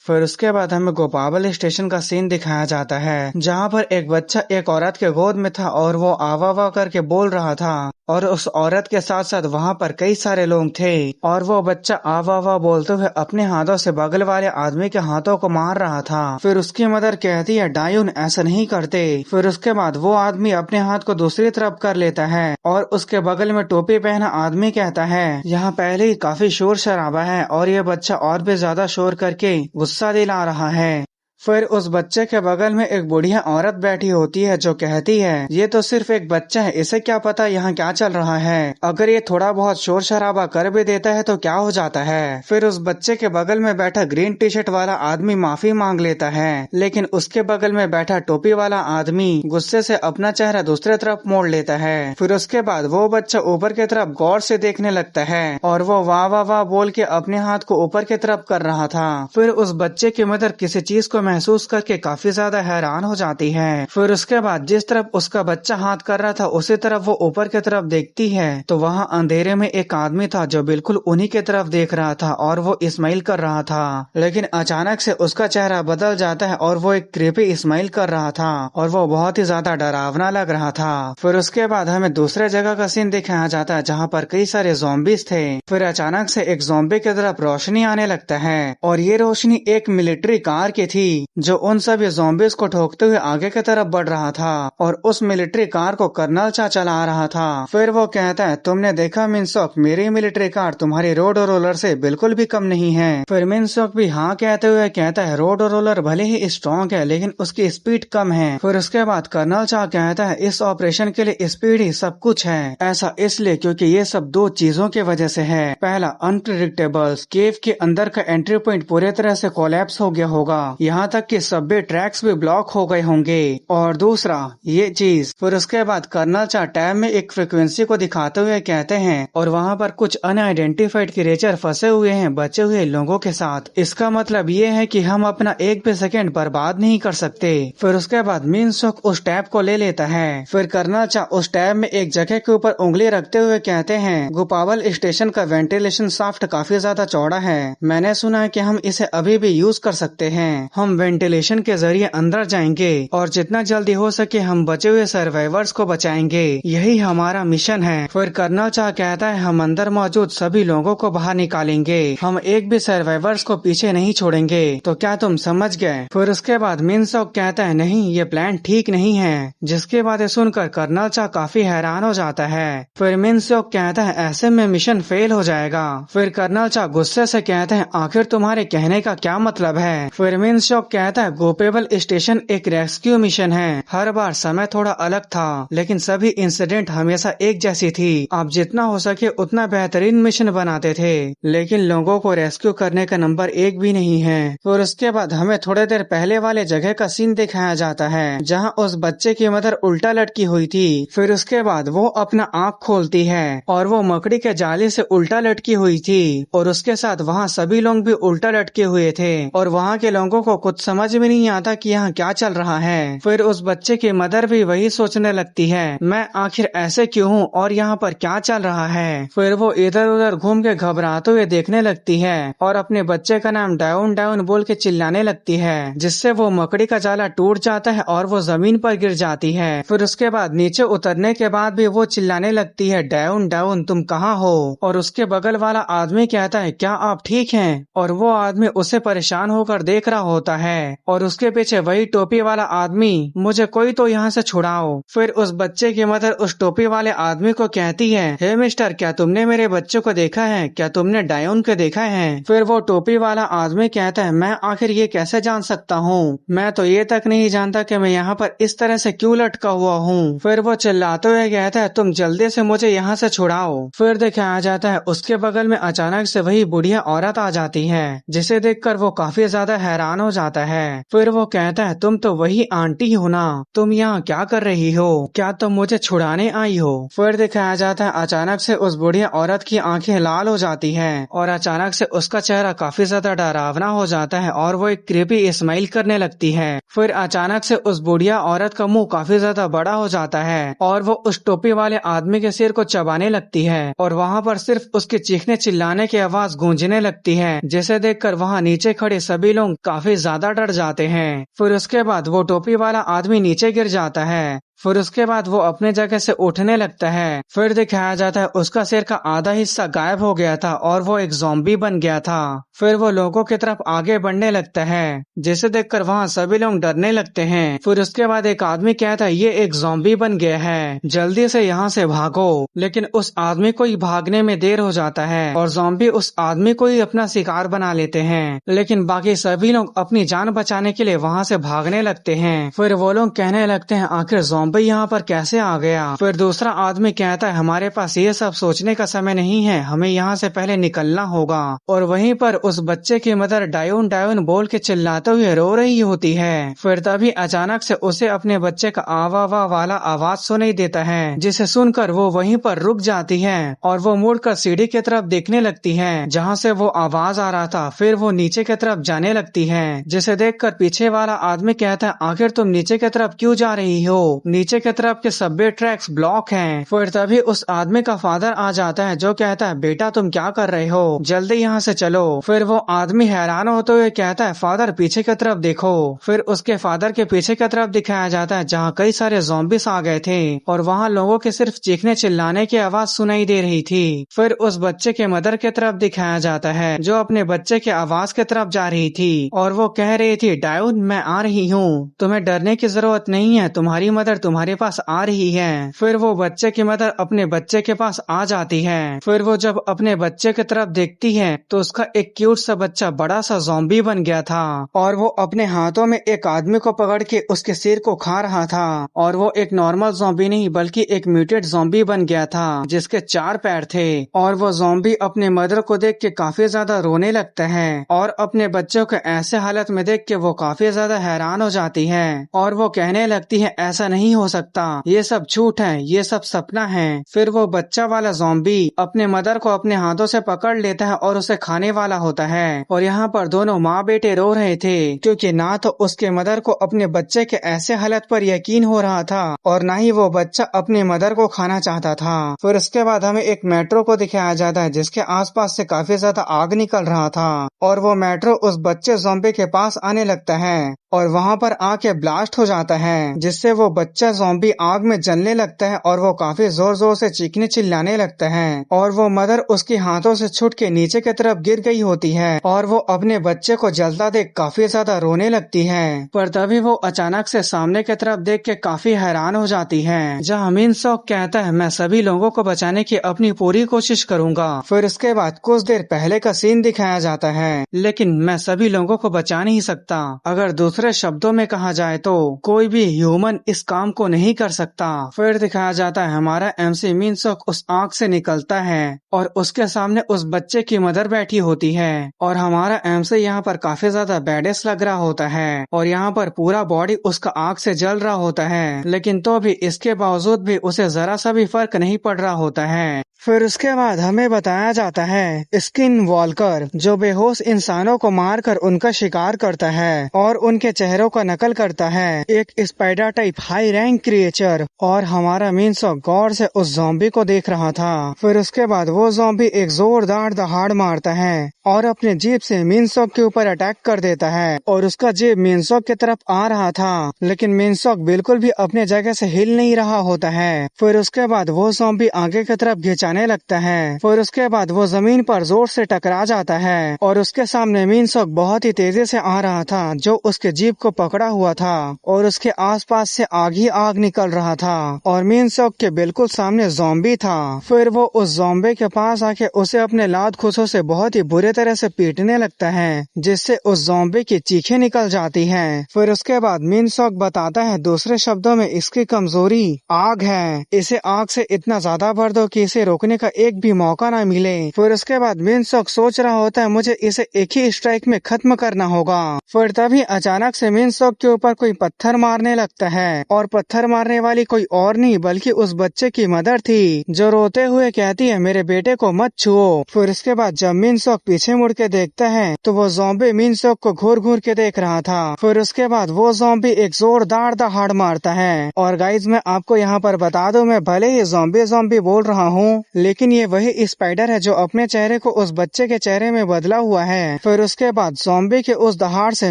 फिर उसके बाद हमें गोपावल स्टेशन का सीन दिखाया जाता है, जहाँ पर एक बच्चा एक औरत के गोद में था और वो आवा आवा करके बोल रहा था, और उस औरत के साथ साथ वहाँ पर कई सारे लोग थे, और वो बच्चा आवा आवा बोलते हुए अपने हाथों से बगल वाले आदमी के हाथों को मार रहा था। फिर उसकी मदर कहती है डायून ऐसा नहीं करते। फिर उसके बाद वो आदमी अपने हाथ को दूसरी तरफ कर लेता है और उसके बगल में टोपी पहना आदमी कहता है यहाँ पहले ही काफी शोर शराबा है और ये बच्चा और भी ज्यादा शोर करके गुस्सा दिला रहा है। फिर उस बच्चे के बगल में एक बुढ़िया औरत बैठी होती है जो कहती है ये तो सिर्फ एक बच्चा है, इसे क्या पता यहाँ क्या चल रहा है, अगर ये थोड़ा बहुत शोर शराबा कर भी देता है तो क्या हो जाता है। फिर उस बच्चे के बगल में बैठा ग्रीन टी शर्ट वाला आदमी माफी मांग लेता है, लेकिन उसके बगल में बैठा टोपी वाला आदमी गुस्से से अपना चेहरा दूसरे तरफ मोड़ लेता है। फिर उसके बाद वो बच्चा ऊपर की तरफ गौर से देखने लगता है और वो वाह वाह वाह बोल के अपने हाथ को ऊपर की तरफ कर रहा था। फिर उस बच्चे की मदर किसी चीज को महसूस करके काफी ज्यादा हैरान हो जाती है। फिर उसके बाद जिस तरफ उसका बच्चा हाथ कर रहा था उसी तरफ वो ऊपर की तरफ देखती है तो वहाँ अंधेरे में एक आदमी था जो बिल्कुल उन्हीं की तरफ देख रहा था और वो इस्माइल कर रहा था, लेकिन अचानक से उसका चेहरा बदल जाता है और वो एक क्रीपी इस्माइल कर रहा था और वो बहुत ही ज्यादा डरावना लग रहा था। फिर उसके बाद हमें दूसरे जगह का सीन दिखाया जाता है जहाँ पर कई सारे ज़ॉम्बीज थे। फिर अचानक से एक ज़ॉम्बी की तरफ रोशनी आने लगता है और ये रोशनी एक मिलिट्री कार की थी जो उन सभी ज़ॉम्बीज को ठोकते हुए आगे की तरफ बढ़ रहा था और उस मिलिट्री कार को कर्नल चा चला रहा था। फिर वो कहता है तुमने देखा मिनसॉक, मेरी मिलिट्री कार तुम्हारी रोड रोलर से बिल्कुल भी कम नहीं है। फिर मिनसॉक भी हाँ कहते हुए कहता है रोड रोलर भले ही स्ट्रॉन्ग है लेकिन उसकी स्पीड कम है। फिर उसके बाद कर्नल चा कहता है इस ऑपरेशन के लिए स्पीड ही सब कुछ है, ऐसा इसलिए क्योंकि ये सब दो चीजों की वजह से है। पहला अनप्रिडिक्टेबल्स, केव के अंदर का एंट्री पॉइंट पूरी तरह से कोलैप्स हो गया होगा, यहाँ तक कि सभी ट्रैक्स भी ब्लॉक हो गए होंगे, और दूसरा ये चीज। फिर उसके बाद कर्नल चा टैब में एक फ्रिक्वेंसी को दिखाते हुए कहते हैं और वहाँ पर कुछ अनआइडेंटिफाइड क्रिएचर फंसे हुए हैं बचे हुए लोगों के साथ, इसका मतलब ये है कि हम अपना एक भी सेकंड बर्बाद नहीं कर सकते। फिर उसके बाद मिनसॉक उस टैब को ले लेता है। फिर कर्नल चा उस टैब में एक जगह के ऊपर उंगली रखते हुए कहते हैं गोपावल स्टेशन का वेंटिलेशन शाफ्ट काफी ज्यादा चौड़ा है, मैंने सुना है कि हम इसे अभी भी यूज कर सकते हैं, हम वेंटिलेशन के जरिए अंदर जाएंगे और जितना जल्दी हो सके हम बचे हुए सर्वाइवर्स को बचाएंगे, यही हमारा मिशन है। फिर कर्नल चा कहता है हम अंदर मौजूद सभी लोगों को बाहर निकालेंगे, हम एक भी सर्वाइवर्स को पीछे नहीं छोड़ेंगे, तो क्या तुम समझ गए। फिर उसके बाद मिनसॉक कहता है नहीं ये प्लान ठीक नहीं है, जिसके बातें सुनकर कर्नल चा काफी हैरान हो जाता है। फिर मिनसॉक कहता है ऐसे में मिशन फेल हो जाएगा। फिर कर्नल चा गुस्से से कहते हैं आखिर तुम्हारे कहने का क्या मतलब है। फिर मिनसॉक कहता है गोपेबल स्टेशन एक रेस्क्यू मिशन है, हर बार समय थोड़ा अलग था लेकिन सभी इंसिडेंट हमेशा एक जैसी थी, आप जितना हो सके उतना बेहतरीन मिशन बनाते थे लेकिन लोगों को रेस्क्यू करने का नंबर एक भी नहीं है। फिर उसके बाद हमें थोड़ी देर पहले वाले जगह का सीन दिखाया जाता है जहाँ उस बच्चे की मदर उल्टा लटकी हुई थी। फिर उसके बाद वो अपना आँख खोलती है और वो मकड़ी के जाले से उल्टा लटकी हुई थी और उसके साथ वहाँ सभी लोग भी उल्टा लटके हुए थे और वहाँ के लोगों को कुछ समझ में नहीं आता कि यहाँ क्या चल रहा है। फिर उस बच्चे की मदर भी वही सोचने लगती है मैं आखिर ऐसे क्यों हूँ और यहाँ पर क्या चल रहा है। फिर वो इधर उधर घूम के घबराते हुए देखने लगती है और अपने बच्चे का नाम डाउन डाउन बोल के चिल्लाने लगती है, जिससे वो मकड़ी का जाला टूट जाता है और वो जमीन पर गिर जाती है। फिर उसके बाद नीचे उतरने के बाद भी वो चिल्लाने लगती है डाउन डाउन तुम कहाँ हो, और उसके बगल वाला आदमी कहता है क्या आप ठीक हैं, और वो आदमी उसे परेशान होकर देख रहा होता है और उसके पीछे वही टोपी वाला आदमी मुझे कोई तो यहाँ से छुड़ाओ। फिर उस बच्चे की मदर उस टोपी वाले आदमी को कहती है हे मिस्टर क्या तुमने मेरे बच्चे को देखा है, क्या तुमने डायोन को देखा है। फिर वो टोपी वाला आदमी कहता है मैं आखिर ये कैसे जान सकता हूँ, मैं तो ये तक नहीं जानता कि मैं यहाँ पर इस तरह से क्यों लटका हुआ हूँ। फिर वो चिल्लाते हुए कहता है तुम जल्दी से मुझे यहाँ से छुड़ाओ। फिर दिखाया जाता है उसके बगल में अचानक से वही बुढ़िया औरत आ जाती है जिसे देखकर वो काफी ज्यादा हैरान हो जाती जाता है। फिर वो कहता है तुम तो वही आंटी हो ना, तुम यहाँ क्या कर रही हो, क्या तुम मुझे छुड़ाने आई हो। फिर दिखाया जाता है अचानक से उस बुढ़िया औरत की आंखें लाल हो जाती है और अचानक से उसका चेहरा काफी ज्यादा डरावना हो जाता है और वो एक क्रीपी स्माइल करने लगती है। फिर अचानक से उस बुढ़िया औरत का मुंह काफी ज्यादा बड़ा हो जाता है और वो उस टोपी वाले आदमी के सिर को चबाने लगती है और वहाँ पर सिर्फ उसके चीखने चिल्लाने की आवाज गूंजने लगती है, जिसे देखकर वहाँ नीचे खड़े सभी लोग काफी ज्यादा डर जाते हैं। फिर उसके बाद वो टोपी वाला आदमी नीचे गिर जाता है। फिर उसके बाद वो अपने जगह से उठने लगता है। फिर दिखाया जाता है उसका सिर का आधा हिस्सा गायब हो गया था और वो एक ज़ॉम्बी बन गया था। फिर वो लोगों की तरफ आगे बढ़ने लगता है, जिसे देखकर वहाँ सभी लोग डरने लगते हैं। फिर उसके बाद एक आदमी कहता है ये एक ज़ॉम्बी बन गया है, जल्दी से यहाँ से भागो। लेकिन उस आदमी को ही भागने में देर हो जाता है और ज़ॉम्बी उस आदमी को ही अपना शिकार बना लेते हैं। लेकिन बाकी सभी लोग अपनी जान बचाने के लिए वहाँ से भागने लगते हैं। फिर वो लोग कहने लगते हैं आखिर ज़ॉम्बी यहाँ पर कैसे आ गया। फिर दूसरा आदमी कहता है हमारे पास ये सब सोचने का समय नहीं है, हमें यहाँ से पहले निकलना होगा। और वहीं पर उस बच्चे की मदर डायोन डायोन बोल के चिल्लाते हुए रो रही होती है। फिर तभी अचानक से उसे अपने बच्चे का आवा वाह वाला आवाज सुनाई देता है, जिसे सुनकर वो वहीं पर रुक जाती है और वो मुड़कर सीढ़ी की तरफ देखने लगती है जहाँ से वो आवाज आ रहा था। फिर वो नीचे की तरफ जाने लगती है, जिसे देखकर पीछे वाला आदमी कहता है आखिर तुम नीचे की तरफ क्यों जा रही हो, नीचे की तरफ के सबवे ट्रैक्स ब्लॉक हैं। फिर तभी उस आदमी का फादर आ जाता है जो कहता है बेटा तुम क्या कर रहे हो, जल्दी यहाँ से चलो। फिर वो आदमी हैरान होते हुए कहता है फादर पीछे की तरफ देखो। फिर उसके फादर के पीछे की तरफ दिखाया जाता है जहाँ कई सारे ज़ॉम्बीज आ गए थे और वहाँ लोगों के सिर्फ चीखने चिल्लाने की आवाज सुनाई दे रही थी। फिर उस बच्चे के मदर की तरफ दिखाया जाता है जो अपने बच्चे के आवाज की तरफ जा रही थी और वो कह रही थी डायोन मैं आ रही हूँ, तुम्हें डरने की जरूरत नहीं है, तुम्हारी मदर तुम्हारे पास आ रही है। फिर वो बच्चे की मदर अपने बच्चे के पास आ जाती है। फिर वो जब अपने बच्चे की तरफ देखती है तो उसका एक क्यूट सा बच्चा बड़ा सा ज़ॉम्बी बन गया था और वो अपने हाथों में एक आदमी को पकड़ के उसके सिर को खा रहा था और वो एक नॉर्मल ज़ॉम्बी नहीं बल्कि एक म्यूटेड ज़ॉम्बी बन गया था जिसके 4 पैर थे। और वो ज़ॉम्बी अपने मदर को देख के काफी ज्यादा रोने लगता है और अपने बच्चों को ऐसे हालत में देख के वो काफी ज्यादा हैरान हो जाती है और वो कहने लगती है ऐसा नहीं हो सकता, ये सब झूठ है, ये सब सपना है। फिर वो बच्चा वाला ज़ॉम्बी अपने मदर को अपने हाथों से पकड़ लेता है और उसे खाने वाला होता है। और यहाँ पर दोनों माँ बेटे रो रहे थे क्योंकि ना तो उसके मदर को अपने बच्चे के ऐसे हालत पर यकीन हो रहा था और ना ही वो बच्चा अपनी मदर को खाना चाहता था। फिर उसके बाद हमें एक मेट्रो को दिखाया जाता है जिसके आसपास से काफी ज्यादा आग निकल रहा था और वो मेट्रो उस बच्चे ज़ॉम्बी के पास आने लगता है और वहाँ पर आके ब्लास्ट हो जाता है जिससे वो बच्चा ज़ॉम्बी आग में जलने लगता है और वो काफी जोर जोर से चीखने चिल्लाने लगता है और वो मदर उसके हाथों से छूट के नीचे की तरफ गिर गई होती है और वो अपने बच्चे को जलता देख काफी ज्यादा रोने लगती है। पर तभी वो अचानक से सामने की तरफ देख के काफी हैरान हो जाती है जहाँ मिन सॉक कहता है मैं सभी लोगों को बचाने की अपनी पूरी कोशिश करूंगा। फिर उसके बाद कुछ देर पहले का सीन दिखाया जाता है लेकिन मैं सभी लोगों को बचा नहीं सकता। अगर दूसरे शब्दों में कहा जाए तो कोई भी ह्यूमन इस काम को नहीं कर सकता। फिर दिखाया जाता है हमारा MC मिन सॉक उस आग से निकलता है और उसके सामने उस बच्चे की मदर बैठी होती है और हमारा MC यहाँ पर काफी ज्यादा बैडेस लग रहा होता है और यहाँ पर पूरा बॉडी उसका आग से जल रहा होता है, लेकिन तो भी इसके बावजूद भी उसे जरा सा भी फर्क नहीं पड़ रहा होता है। फिर उसके बाद हमें बताया जाता है स्किन वॉल्कर जो बेहोश इंसानों को मारकर उनका शिकार करता है और उनके चेहरों का नकल करता है, एक spider type high rank creature. और हमारा मिन सॉक गौर से उस ज़ॉम्बी को देख रहा था। फिर उसके बाद वो ज़ॉम्बी एक जोरदार दहाड़ मारता है और अपने जीप से मिन सॉक के ऊपर अटैक कर देता है और उसका जीप मिन सॉक की तरफ आ रहा था लेकिन मिन सॉक बिल्कुल भी अपने जगह से हिल नहीं रहा होता है। फिर उसके बाद वो ज़ॉम्बी आगे की तरफ खिंचाने लगता है। फिर उसके बाद वो जमीन पर जोर से टकरा जाता है और उसके सामने मिन सॉक बहुत ही तेजी से आ रहा था जो उसके जीप को पकड़ा हुआ था और उसके आसपास से आग ही आग निकल रहा था और मिन सॉक के बिल्कुल सामने ज़ॉम्बी था। फिर वो उस ज़ॉम्बी के पास आके उसे अपने लात खुशों से बहुत ही बुरे तरह से पीटने लगता है जिससे उस ज़ॉम्बी की चीखें निकल जाती हैं। फिर उसके बाद मिन सॉक बताता है दूसरे शब्दों में इसकी कमजोरी आग है, इसे आग से इतना ज्यादा भर दो कि इसे रोकने का एक भी मौका ना मिले। फिर उसके बाद मिनसोक सोच रहा होता है मुझे इसे एक ही स्ट्राइक में खत्म करना होगा। फिर तभी अचानक से मिनसोक के ऊपर कोई पत्थर मारने लगता है और पत्थर मारने वाली कोई और नहीं बल्कि उस बच्चे की मदर थी, जो रोते हुए कहती है मेरे बेटे को मत छुओ। फिर इसके बाद जब मिनसोक पीछे मुड़ के देखता है तो वो ज़ॉम्बी मिनसोक को घूर घूर के देख रहा था। फिर उसके बाद वो ज़ॉम्बी एक जोरदार दहाड़ मारता है। और गाइज मैं आपको यहाँ पर बता दूं, मैं भले ही ज़ॉम्बी बोल रहा हूँ लेकिन ये वही स्पाइडर है जो अपने चेहरे को उस बच्चे के चेहरे में बदला हुआ है। फिर उसके बाद ज़ॉम्बी के उस दहाड़ से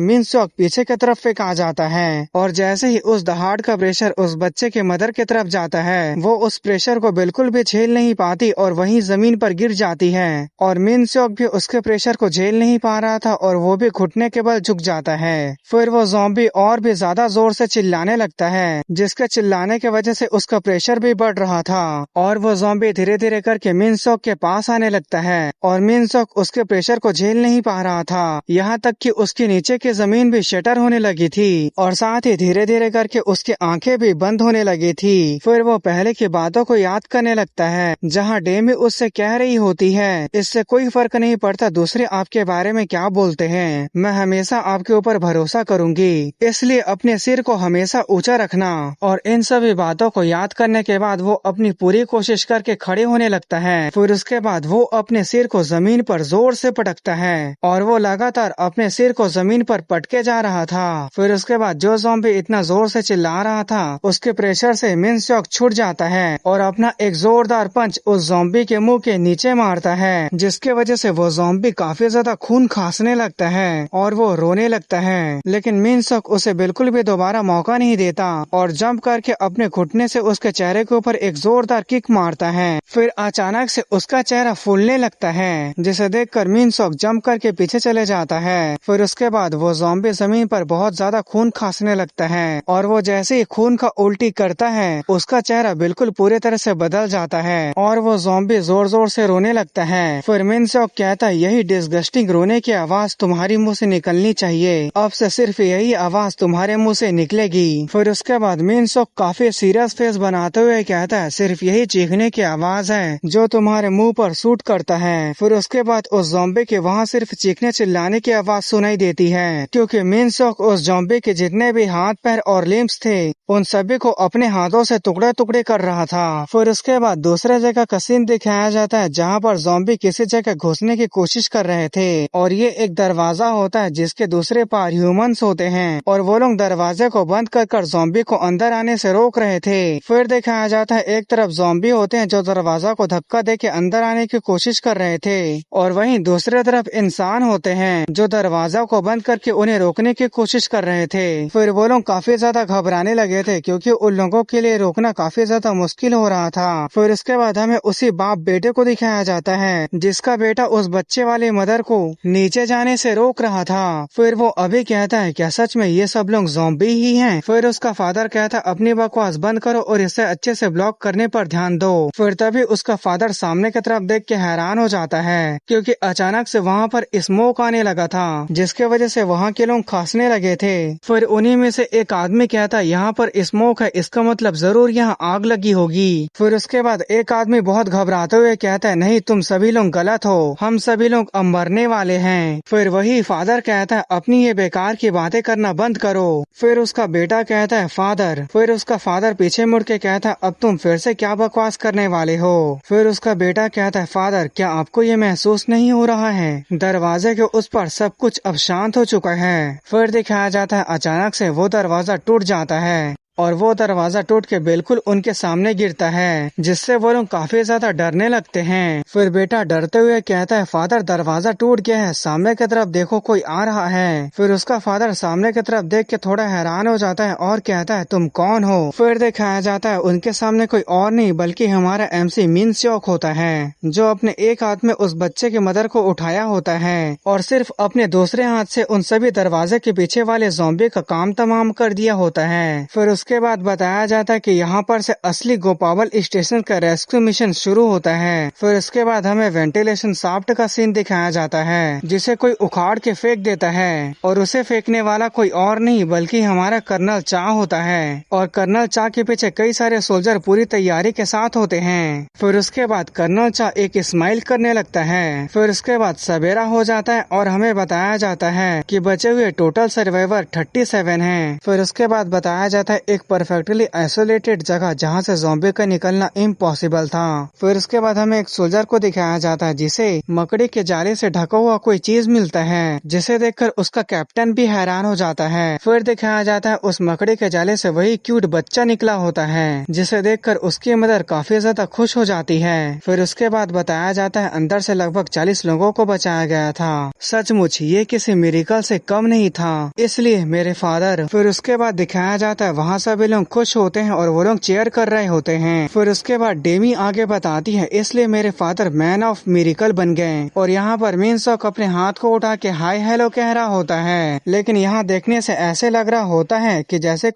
मिनसोक पीछे की तरफ फेंका जाता है और जैसे ही उस दहाड़ का प्रेशर उस बच्चे के मदर की तरफ जाता है वो उस प्रेशर को बिल्कुल भी झेल नहीं पाती और वहीं जमीन पर गिर जाती है। और मिनसोक भी उसके प्रेशर को झेल नहीं पा रहा था और वो भी घुटने के बल झुक जाता है। फिर वो ज़ॉम्बी और भी ज्यादा जोर से चिल्लाने लगता है, जिसके चिल्लाने की वजह से उसका प्रेशर भी बढ़ रहा था और वो ज़ॉम्बी धीरे धीरे करके मिनसोक के पास आने लगता है और मिनसोक उसके प्रेशर को झेल नहीं पा रहा था, यहाँ तक कि उसके नीचे की जमीन भी शटर होने लगी थी और साथ ही धीरे धीरे करके उसकी आंखें भी बंद होने लगी थी। फिर वो पहले की बातों को याद करने लगता है जहाँ डेमी उससे कह रही होती है इससे कोई फर्क नहीं पड़ता दूसरे आपके बारे में क्या बोलते हैं, मैं हमेशा आपके ऊपर भरोसा करूंगी, इसलिए अपने सिर को हमेशा ऊंचा रखना। और इन सभी बातों को याद करने के बाद वो अपनी पूरी कोशिश करके खड़े होने लगता है। फिर उसके बाद वो अपने सिर को जमीन पर जोर से पटकता है और वो लगातार अपने सिर को जमीन पर पटके जा रहा था। फिर उसके बाद जो ज़ॉम्बी इतना जोर से चिल्ला रहा था उसके प्रेशर से मिनसोक छूट जाता है और अपना एक जोरदार पंच उस ज़ॉम्बी के मुंह के नीचे मारता है, जिसके वजह से वो ज़ॉम्बी काफी ज्यादा खून खांसने लगता है और वो रोने लगता है। लेकिन मिनसोक उसे बिल्कुल भी दोबारा मौका नहीं देता और जंप करके अपने घुटने से उसके चेहरे के ऊपर एक जोरदार किक मारता है। फिर अचानक से उसका चेहरा फूलने लगता है, जिसे देखकर मिनसोक जंप करके पीछे चले जाता है। फिर उसके बाद वो ज़ॉम्बी जमीन पर बहुत ज्यादा खून खांसने लगता है और वो जैसे ही खून का उल्टी करता है उसका चेहरा बिल्कुल पूरी तरह से बदल जाता है और वो ज़ॉम्बी जोर जोर से रोने लगता है। फिर मिनसोक कहता है यही डिस्गस्टिंग रोने की आवाज तुम्हारी मुंह से निकलनी चाहिए, अब से सिर्फ यही आवाज तुम्हारे मुंह से निकलेगी। फिर उसके बाद मिनसोक काफी सीरियस फेस बनाते हुए कहता है सिर्फ यही चीखने की आवाज है जो तुम्हारे मुंह पर सूट करता है। फिर उसके बाद उस ज़ॉम्बी के वहाँ सिर्फ चीखने चिल्लाने की आवाज सुनाई देती है, क्योंकि मिनसोक उस ज़ॉम्बी के जितने भी हाथ पैर और लिम्स थे उन सभी को अपने हाथों से टुकड़े टुकड़े कर रहा था। फिर उसके बाद दूसरे जगह का सीन दिखाया जाता है जहाँ पर ज़ॉम्बी किसी जगह घुसने की कोशिश कर रहे थे और ये एक दरवाजा होता है जिसके दूसरे पार ह्यूमंस होते हैं और वो लोग दरवाजे को बंद कर ज़ॉम्बी को अंदर आने से रोक रहे थे। फिर दिखाया जाता है एक तरफ ज़ॉम्बी होते हैं जो दरवाजा को धक्का देके अंदर आने की कोशिश कर रहे थे और वहीं दूसरी तरफ इंसान होते हैं जो दरवाजा को बंद करके उन्हें रोकने की कोशिश कर रहे थे। फिर वो लोग काफी ज्यादा घबराने लगे थे क्योंकि उन लोगों के लिए रोकना काफी ज्यादा मुश्किल हो रहा था। फिर उसके बाद हमें उसी बाप बेटे को दिखाया जाता है जिसका बेटा उस बच्चे वाले मदर को नीचे जाने से रोक रहा था। फिर वो अभी कहता है क्या सच में ये सब लोग ज़ॉम्बी ही हैं? फिर उसका फादर कहता है अपनी बकवास बंद करो और इसे अच्छे से ब्लॉक करने पर ध्यान दो। फिर तभी उसका फादर सामने की तरफ देख के हैरान हो जाता है क्योंकि अचानक से वहाँ पर स्मोक आने लगा था जिसके वजह से वहाँ के लोग खांसने लगे थे। फिर उन्हीं में से एक आदमी कहता है यहाँ पर स्मोक है, इसका मतलब जरूर यहाँ आग लगी होगी। फिर उसके बाद एक आदमी बहुत घबराते हुए कहता है नहीं तुम सभी लोग गलत हो, हम सभी लोग अब मरने वाले हैं। फिर वही फादर कहता है अपनी ये बेकार की बातें करना बंद करो। फिर उसका बेटा कहता है फादर। फिर उसका फादर पीछे मुड़ के कहता है अब तुम फिर से क्या बकवास करने वाले हो? फिर उसका बेटा कहता है फादर क्या आपको ये महसूस नहीं हो रहा है दरवाजे के उस पर सब कुछ अब शांत हो चुका है? फिर दिखाया जाता है अचानक से वो दरवाजा टूट जाता है और वो दरवाजा टूट के बिल्कुल उनके सामने गिरता है जिससे वो लोग काफी ज्यादा डरने लगते हैं। फिर बेटा डरते हुए कहता है फादर दरवाजा टूट गया है, सामने की तरफ देखो कोई आ रहा है। फिर उसका फादर सामने की तरफ देख के थोड़ा हैरान हो जाता है और कहता है तुम कौन हो? फिर दिखाया जाता है उनके सामने कोई और नहीं बल्कि हमारा MC मिनसोक होता है जो अपने एक हाथ में उस बच्चे की मदर को उठाया होता है और सिर्फ अपने दूसरे हाथ से उन सभी दरवाजे के पीछे वाले ज़ॉम्बी का काम तमाम कर दिया होता है। फिर उसके बाद बताया जाता है कि यहाँ पर से असली गोपावल स्टेशन का रेस्क्यू मिशन शुरू होता है। फिर उसके बाद हमें वेंटिलेशन शाफ्ट का सीन दिखाया जाता है, जिसे कोई उखाड़ के फेंक देता है और उसे फेंकने वाला कोई और नहीं बल्कि हमारा कर्नल चा होता है। और कर्नल चा के पीछे कई सारे सोल्जर पूरी तैयारी के साथ होते हैं। फिर उसके बाद कर्नल चा एक स्माइल करने लगता है। फिर उसके बाद सवेरा हो जाता है और हमें बताया जाता है कि बचे हुए टोटल सर्वाइवर 37 हैं। फिर उसके बाद बताया जाता है एक परफेक्टली आइसोलेटेड जगह जहाँ से ज़ॉम्बी का निकलना इम्पॉसिबल था। फिर उसके बाद हमें एक सोल्जर को दिखाया जाता है जिसे मकड़ी के जाले से ढका हुआ कोई चीज मिलता है, जिसे देखकर उसका कैप्टन भी हैरान हो जाता है। फिर दिखाया जाता है उस मकड़ी के जाले से वही क्यूट बच्चा निकला होता है, जिसे देखकर उसकी मदर काफी ज्यादा खुश हो जाती है। फिर उसके बाद बताया जाता है अंदर से लगभग 40 लोगों को बचाया गया था। सचमुच ये किसी मिरेकल से कम नहीं था, इसलिए मेरे फादर। फिर उसके बाद दिखाया जाता है वहाँ सभी लोग खुश होते हैं और वो लोग चेयर कर रहे होते हैं। फिर उसके बाद डेमी आगे बताती है इसलिए मेरे फादर मैन ऑफ मिरेकल बन गए। और यहाँ पर मिनसॉक अपने हाथ को उठा के हाय हेलो कह रहा होता है, लेकिन यहाँ देखने से ऐसे लग रहा होता है कि जैसे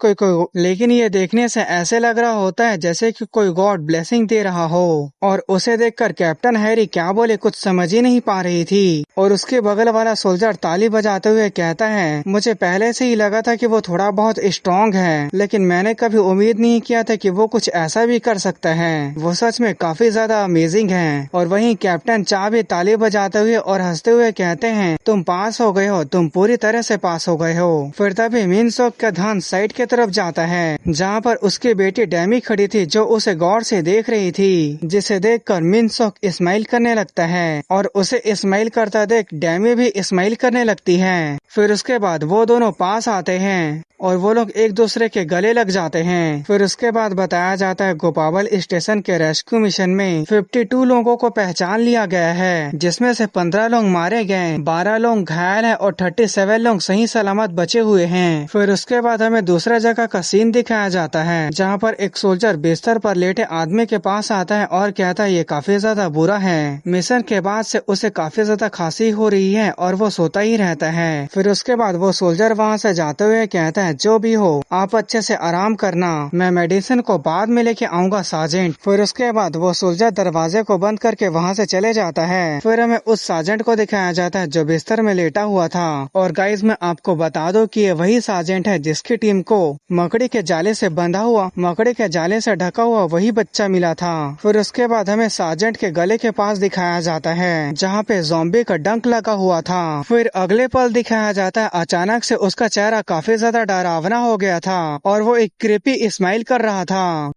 लेकिन ये देखने से ऐसे लग रहा होता है जैसे कि कोई गॉड ब्लेसिंग दे रहा हो। और उसे देखकर कैप्टन हैरी क्या बोले कुछ समझ ही नहीं पा रही थी। और उसके बगल वाला सोल्जर ताली बजाते हुए कहता है मुझे पहले से ही लगा था कि वो थोड़ा बहुत स्ट्रॉन्ग है, लेकिन मैंने कभी उम्मीद नहीं किया था कि वो कुछ ऐसा भी कर सकता है। वो सच में काफी ज्यादा अमेजिंग है। और वहीं कैप्टन चा भी ताली बजाते हुए और हंसते हुए कहते हैं तुम पास हो गए हो, तुम पूरी तरह से पास हो गए हो। फिर तभी मिनसॉक का ध्यान साइड की तरफ जाता है जहाँ पर उसकी बेटी डेमी खड़ी थी जो उसे गौर से देख रही थी, जिसे देखकर मिनसॉक स्माइल करने लगता है और उसे स्माइल करता देख डेमी भी स्माइल करने लगती है। फिर उसके बाद वो दोनों पास आते हैं और वो लोग एक दूसरे के गले लग जाते हैं। फिर उसके बाद बताया जाता है गोपावल स्टेशन के रेस्क्यू मिशन में 52 लोगों को पहचान लिया गया है, जिसमें से 15 लोग मारे गए, 12 लोग घायल हैं और 37 लोग सही सलामत बचे हुए हैं। फिर उसके बाद हमें दूसरा जगह का सीन दिखाया जाता है जहाँ पर एक सोल्जर बिस्तर पर लेटे आदमी के पास आता है और कहता है ये काफी ज्यादा बुरा है। मिशन के बाद से उसे काफी ज्यादा खांसी हो रही है और वो सोता ही रहता है। फिर उसके बाद वो सोल्जर वहाँ से जाते हुए कहता है जो भी हो आप अच्छे से आराम करना, मैं मेडिसिन को बाद में लेके आऊंगा सार्जेंट। फिर उसके बाद वो सोल्जर दरवाजे को बंद करके वहाँ से चले जाता है। फिर हमें उस सार्जेंट को दिखाया जाता है जो बिस्तर में लेटा हुआ था। और गाइज मैं आपको बता दूं कि ये वही सार्जेंट है जिसकी टीम को मकड़ी के जाले से बंधा हुआ, मकड़ी के जाले से ढका हुआ वही बच्चा मिला था। फिर उसके बाद हमें सार्जेंट के गले के पास दिखाया जाता है जहाँ पे ज़ॉम्बी का डंक लगा हुआ था। फिर अगले पल दिखाया जाता है अचानक से उसका चेहरा काफी ज्यादा डरावना हो गया था और वो एक क्रीपी स्माइल कर रहा था।